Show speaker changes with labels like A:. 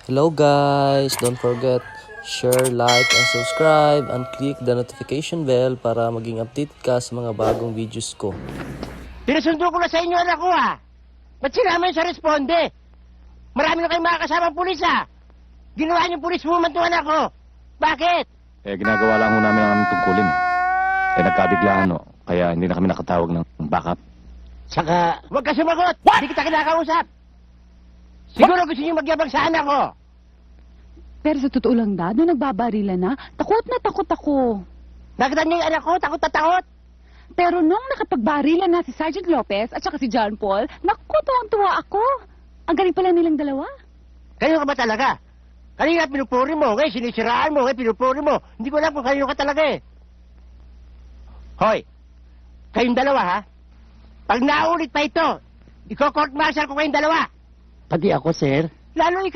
A: Hello guys! Don't forget, share, like, and subscribe, and click the notification bell para maging update ka sa mga bagong videos ko.
B: Pinasundo ko na sa inyo, anak ko, ha? Ba't sinama yun sa responde? Marami na kayong mga kasamang pulis, ha? Ginawa niyong pulis woman to, anak ko. Bakit?
C: Ginagawa lang ho namin ang aming tungkulin. Nagkabiglaan, no? Kaya hindi na kami nakatawag ng backup.
B: Saka, huwag ka sumagot! Hindi kita kinakausap! Siguro gusto niyo magyabang sa anak ko!
D: Pero sa totoo lang, Dad, nung nagbabarila na takot ako.
B: Nakita niyo yung anak ko, takot na takot!
D: Pero nung nakapagbarila na si Sergeant Lopez at saka si John Paul, naku, tuwang-tuwa ako. Ang galing pala nilang dalawa.
B: Kanino ka ba talaga? Kanina pinupuri mo, ngayon sinisiraan mo, ngayon pinupuri mo. Hindi ko alam kung kanino ka talaga eh. Hoy, kayong dalawa ha? Pag naulit pa ito, iko-court martial ko kayong dalawa. Pati ako, sir? Lalo ikaw.